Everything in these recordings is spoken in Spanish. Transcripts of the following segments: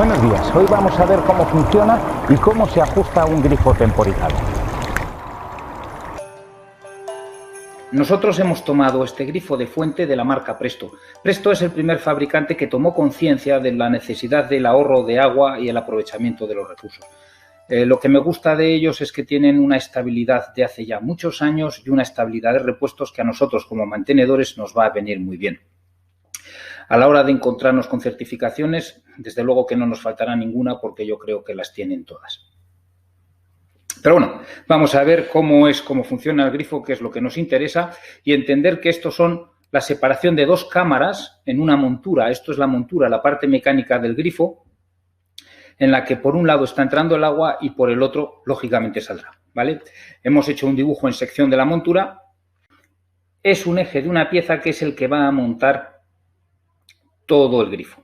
Buenos días, hoy vamos a ver cómo funciona y cómo se ajusta un grifo temporizado. Nosotros hemos tomado este grifo de fuente de la marca Presto. Presto es el primer fabricante que tomó conciencia de la necesidad del ahorro de agua y el aprovechamiento de los recursos. Lo que me gusta de ellos es que tienen una estabilidad de hace ya muchos años y una estabilidad de repuestos que a nosotros como mantenedores nos va a venir muy bien. A la hora de encontrarnos con certificaciones, desde luego que no nos faltará ninguna porque yo creo que las tienen todas. Pero bueno, vamos a ver cómo funciona el grifo, que es lo que nos interesa, y entender que estos son la separación de dos cámaras en una montura. Esto es la montura, la parte mecánica del grifo, en la que por un lado está entrando el agua y por el otro, lógicamente, saldrá, ¿vale? Hemos hecho un dibujo en sección de la montura. Es un eje de una pieza que es el que va a montar todo el grifo.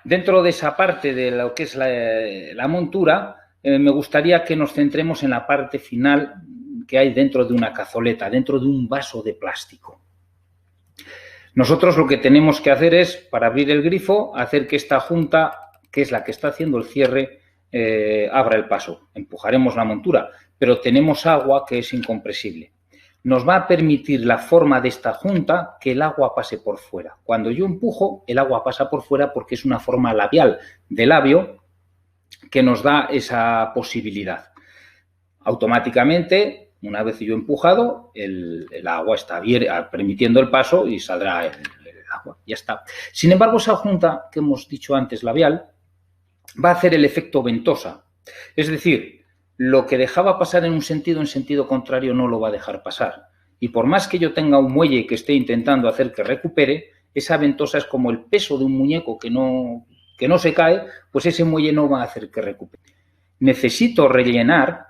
Dentro de esa parte de lo que es la montura, me gustaría que nos centremos en la parte final que hay dentro de una cazoleta, dentro de un vaso de plástico. Nosotros lo que tenemos que hacer es, para abrir el grifo, hacer que esta junta, que es la que está haciendo el cierre, abra el paso. Empujaremos la montura, pero tenemos agua que es incompresible. Nos va a permitir la forma de esta junta que el agua pase por fuera. Cuando yo empujo, el agua pasa por fuera porque es una forma labial de labio que nos da esa posibilidad. Automáticamente, una vez yo empujado, el agua está permitiendo el paso y saldrá el agua. Ya está. Sin embargo, esa junta que hemos dicho antes, labial, va a hacer el efecto ventosa. Es decir, lo que dejaba pasar en sentido contrario no lo va a dejar pasar. Y por más que yo tenga un muelle que esté intentando hacer que recupere, esa ventosa es como el peso de un muñeco que no se cae, pues ese muelle no va a hacer que recupere. Necesito rellenar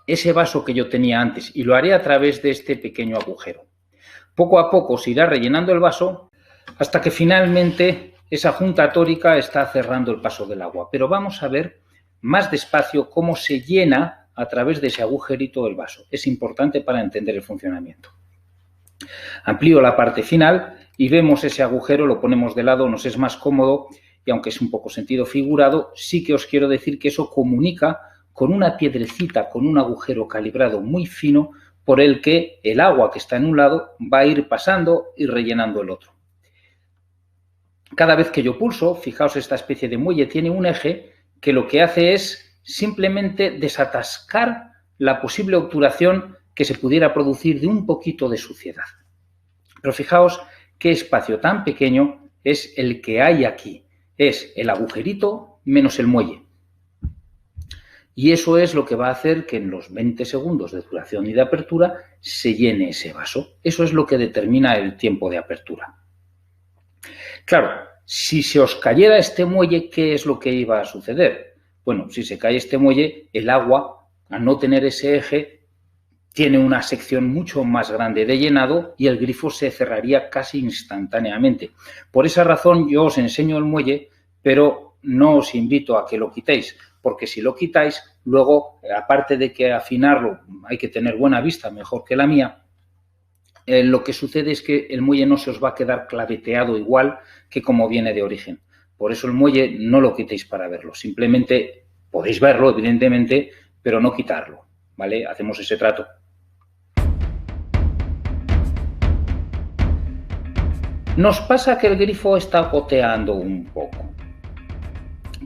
ese vaso que yo tenía antes y lo haré a través de este pequeño agujero. Poco a poco se irá rellenando el vaso hasta que finalmente esa junta tórica está cerrando el paso del agua. Pero vamos a ver más despacio cómo se llena a través de ese agujerito el vaso. Es importante para entender el funcionamiento. Amplío la parte final y vemos ese agujero, lo ponemos de lado, nos es más cómodo y aunque es un poco sentido figurado, sí que os quiero decir que eso comunica con una piedrecita, con un agujero calibrado muy fino por el que el agua que está en un lado va a ir pasando y rellenando el otro. Cada vez que yo pulso, fijaos, esta especie de muelle tiene un eje que lo que hace es simplemente desatascar la posible obturación que se pudiera producir de un poquito de suciedad. Pero fijaos qué espacio tan pequeño es el que hay aquí. Es el agujerito menos el muelle. Y eso es lo que va a hacer que en los 20 segundos de duración y de apertura se llene ese vaso. Eso es lo que determina el tiempo de apertura. Claro, si se os cayera este muelle, ¿qué es lo que iba a suceder? Bueno, si se cae este muelle, el agua, al no tener ese eje, tiene una sección mucho más grande de llenado y el grifo se cerraría casi instantáneamente. Por esa razón yo os enseño el muelle, pero no os invito a que lo quitéis, porque si lo quitáis, luego, aparte de que afinarlo hay que tener buena vista, mejor que la mía, lo que sucede es que el muelle no se os va a quedar claveteado igual que como viene de origen. Por eso el muelle no lo quitéis para verlo. Simplemente podéis verlo, evidentemente, pero no quitarlo, ¿vale? Hacemos ese trato. Nos pasa que el grifo está goteando un poco.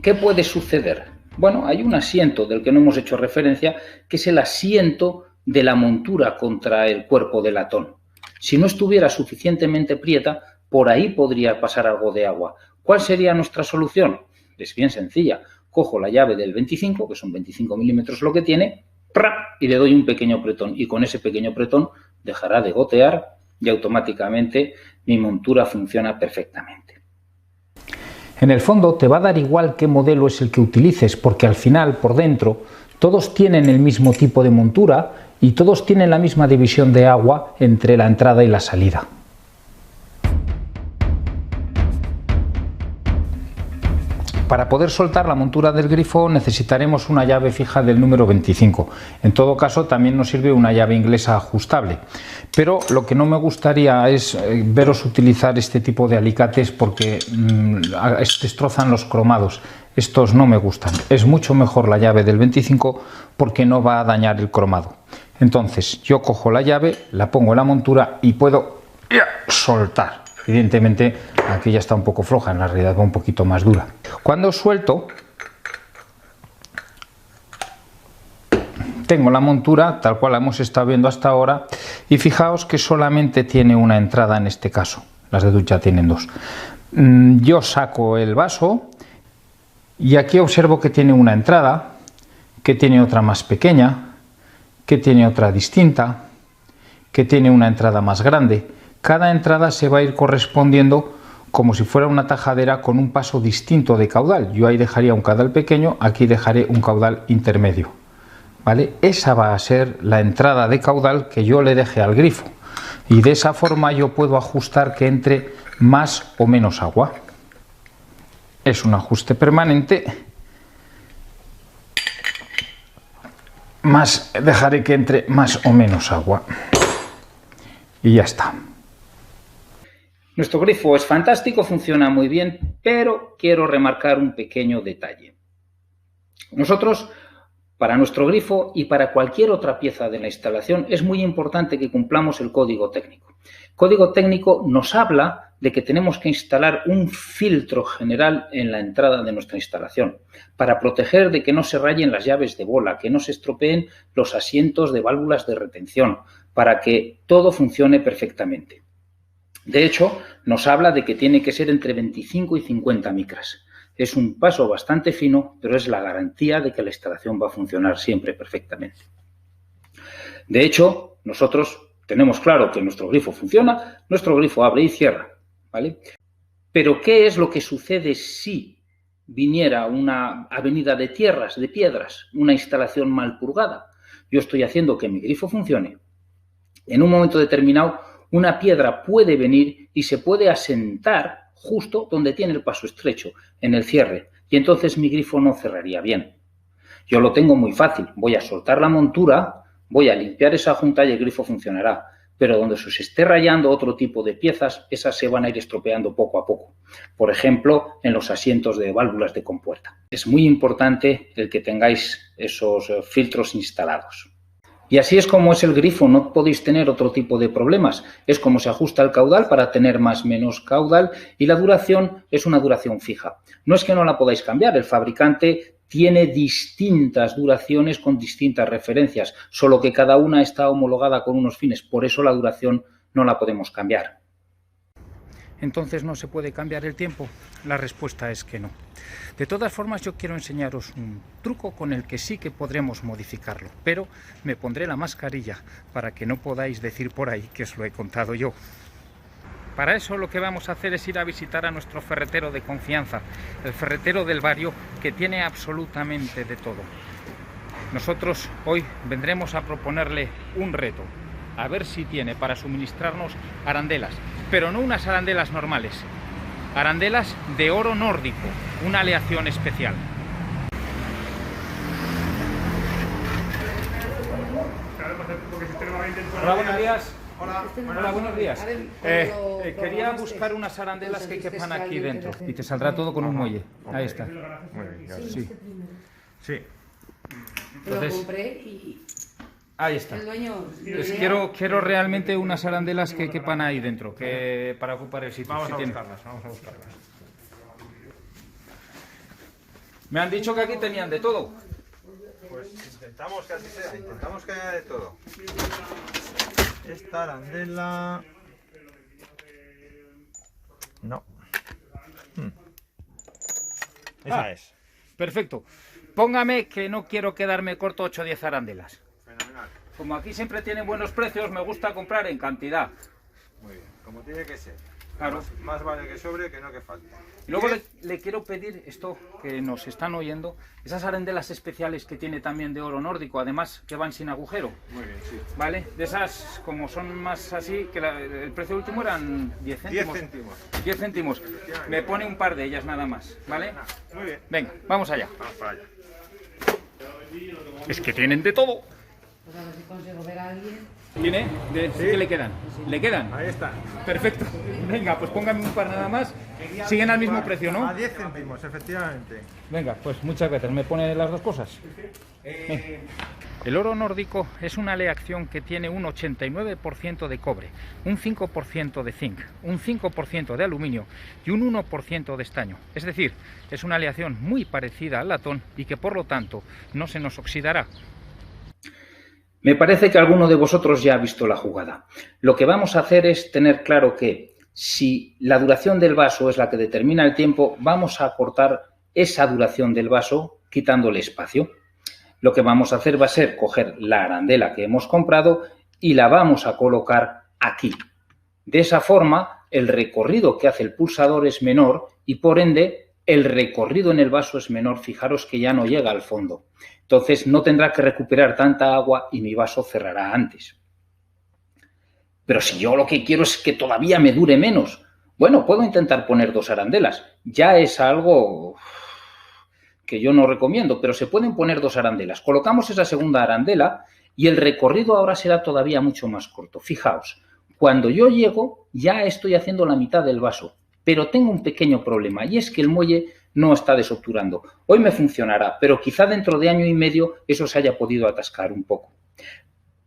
¿Qué puede suceder? Bueno, hay un asiento del que no hemos hecho referencia, que es el asiento de la montura contra el cuerpo de latón. Si no estuviera suficientemente prieta, por ahí podría pasar algo de agua. ¿Cuál sería nuestra solución? Es bien sencilla. Cojo la llave del 25, que son 25 milímetros lo que tiene, y le doy un pequeño apretón. Y con ese pequeño apretón dejará de gotear y automáticamente mi montura funciona perfectamente. En el fondo te va a dar igual qué modelo es el que utilices, porque al final, por dentro, todos tienen el mismo tipo de montura y todos tienen la misma división de agua entre la entrada y la salida. Para poder soltar la montura del grifo necesitaremos una llave fija del número 25. En todo caso también nos sirve una llave inglesa ajustable. Pero lo que no me gustaría es veros utilizar este tipo de alicates porque destrozan los cromados. Estos no me gustan. Es mucho mejor la llave del 25 porque no va a dañar el cromado. Entonces yo cojo la llave, la pongo en la montura y puedo soltar. Evidentemente aquí ya está un poco floja, en la realidad va un poquito más dura. Cuando suelto, tengo la montura tal cual la hemos estado viendo hasta ahora y fijaos que solamente tiene una entrada en este caso. Las de ducha tienen dos. Yo saco el vaso y aquí observo que tiene una entrada, que tiene otra más pequeña, que tiene otra distinta, que tiene una entrada más grande. Cada entrada se va a ir correspondiendo como si fuera una tajadera con un paso distinto de caudal. Yo ahí dejaría un caudal pequeño, aquí dejaré un caudal intermedio, ¿vale? Esa va a ser la entrada de caudal que yo le deje al grifo y de esa forma yo puedo ajustar que entre más o menos agua. Es un ajuste permanente. Dejaré que entre más o menos agua y ya está. Nuestro grifo es fantástico, funciona muy bien, pero quiero remarcar un pequeño detalle. Nosotros, para nuestro grifo y para cualquier otra pieza de la instalación, es muy importante que cumplamos el código técnico. El código técnico nos habla de que tenemos que instalar un filtro general en la entrada de nuestra instalación para proteger de que no se rayen las llaves de bola, que no se estropeen los asientos de válvulas de retención, para que todo funcione perfectamente. De hecho, nos habla de que tiene que ser entre 25 y 50 micras. Es un paso bastante fino, pero es la garantía de que la instalación va a funcionar siempre perfectamente. De hecho, nosotros tenemos claro que nuestro grifo funciona, nuestro grifo abre y cierra, ¿vale? Pero ¿qué es lo que sucede si viniera una avenida de tierras, de piedras, una instalación mal purgada? Yo estoy haciendo que mi grifo funcione. En un momento determinado, una piedra puede venir y se puede asentar justo donde tiene el paso estrecho, en el cierre, y entonces mi grifo no cerraría bien. Yo lo tengo muy fácil, voy a soltar la montura, voy a limpiar esa junta y el grifo funcionará, pero donde se esté rayando otro tipo de piezas, esas se van a ir estropeando poco a poco. Por ejemplo, en los asientos de válvulas de compuerta. Es muy importante el que tengáis esos filtros instalados. Y así es como es el grifo, no podéis tener otro tipo de problemas. Es como se ajusta el caudal para tener más o menos caudal y la duración es una duración fija. No es que no la podáis cambiar, el fabricante tiene distintas duraciones con distintas referencias, solo que cada una está homologada con unos fines, por eso la duración no la podemos cambiar. Entonces, ¿no se puede cambiar el tiempo? La respuesta es que no. De todas formas, yo quiero enseñaros un truco con el que sí que podremos modificarlo, pero me pondré la mascarilla para que no podáis decir por ahí que os lo he contado yo. Para eso lo que vamos a hacer es ir a visitar a nuestro ferretero de confianza, el ferretero del barrio, que tiene absolutamente de todo. Nosotros hoy vendremos a proponerle un reto, a ver si tiene para suministrarnos arandelas, pero no unas arandelas normales, arandelas de oro nórdico, una aleación especial. Hola, buenos días. Hola, buenos días. Quería buscar unas arandelas que quepan aquí dentro y te saldrá todo con un muelle. Ahí está. Sí. Sí. Entonces, lo compré y ahí está. el dueño... Quiero realmente unas arandelas que quepan ahí dentro, que para ocupar el sitio. Vamos a buscarlas. Me han dicho que aquí tenían de todo. Pues intentamos que así sea, intentamos que haya de todo. Esta arandela... No. Esa es. Perfecto. Póngame que no quiero quedarme corto 8 o 10 arandelas. Fenomenal. Como aquí siempre tienen buenos precios, me gusta comprar en cantidad. Muy bien, como tiene que ser. Claro. Más vale que sobre que no que falte. Y luego le quiero pedir esto que nos están oyendo, esas arandelas especiales que tiene también de oro nórdico, además que van sin agujero. Muy bien, sí. ¿Vale? De esas, como son más así, que el precio último eran 10 céntimos. 10 céntimos. 10 céntimos. Me pone un par de ellas nada más, ¿vale? Muy bien. Venga, vamos allá. Vamos para allá. Es que tienen de todo. Pues a ver si consigo ver a alguien. ¿Tiene? ¿Qué le quedan? ¿Le quedan? Ahí está. Perfecto. Venga, pues póngame un par nada más. Siguen al mismo precio, ¿no? A 10 céntimos, efectivamente. Venga, pues muchas gracias. ¿Me pone las dos cosas? El oro nórdico es una aleación que tiene un 89% de cobre, un 5% de zinc, un 5% de aluminio y un 1% de estaño. Es decir, es una aleación muy parecida al latón y que por lo tanto no se nos oxidará. Me parece que alguno de vosotros ya ha visto la jugada. Lo que vamos a hacer es tener claro que si la duración del vaso es la que determina el tiempo, vamos a cortar esa duración del vaso quitándole espacio. Lo que vamos a hacer va a ser coger la arandela que hemos comprado y la vamos a colocar aquí. De esa forma, el recorrido que hace el pulsador es menor y por ende el recorrido en el vaso es menor. Fijaros que ya no llega al fondo. Entonces no tendrá que recuperar tanta agua y mi vaso cerrará antes. Pero si yo lo que quiero es que todavía me dure menos, bueno, puedo intentar poner 2 arandelas. Ya es algo que yo no recomiendo, pero se pueden poner 2 arandelas. Colocamos esa segunda arandela y el recorrido ahora será todavía mucho más corto. Fijaos, cuando yo llego ya estoy haciendo la mitad del vaso, pero tengo un pequeño problema y es que el muelle no está desobturando. Hoy me funcionará, pero quizá dentro de año y medio eso se haya podido atascar un poco.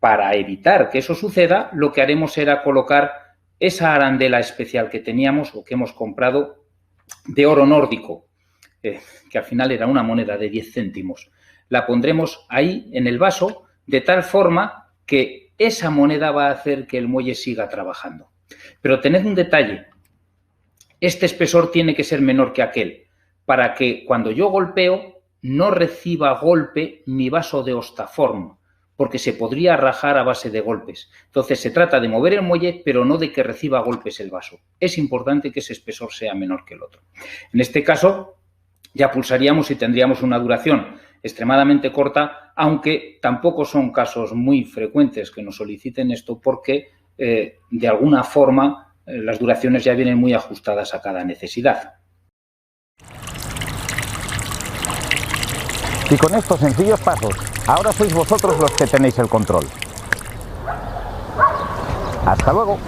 Para evitar que eso suceda, lo que haremos será colocar esa arandela especial que teníamos o que hemos comprado de oro nórdico, que al final era una moneda de 10 céntimos. La pondremos ahí en el vaso de tal forma que esa moneda va a hacer que el muelle siga trabajando. Pero tened un detalle, este espesor tiene que ser menor que aquel, para que cuando yo golpeo no reciba golpe mi vaso de ostaform, porque se podría rajar a base de golpes. Entonces se trata de mover el muelle, pero no de que reciba golpes el vaso. Es importante que ese espesor sea menor que el otro. En este caso ya pulsaríamos y tendríamos una duración extremadamente corta, aunque tampoco son casos muy frecuentes que nos soliciten esto porque de alguna forma las duraciones ya vienen muy ajustadas a cada necesidad. Y con estos sencillos pasos, ahora sois vosotros los que tenéis el control. ¡Hasta luego!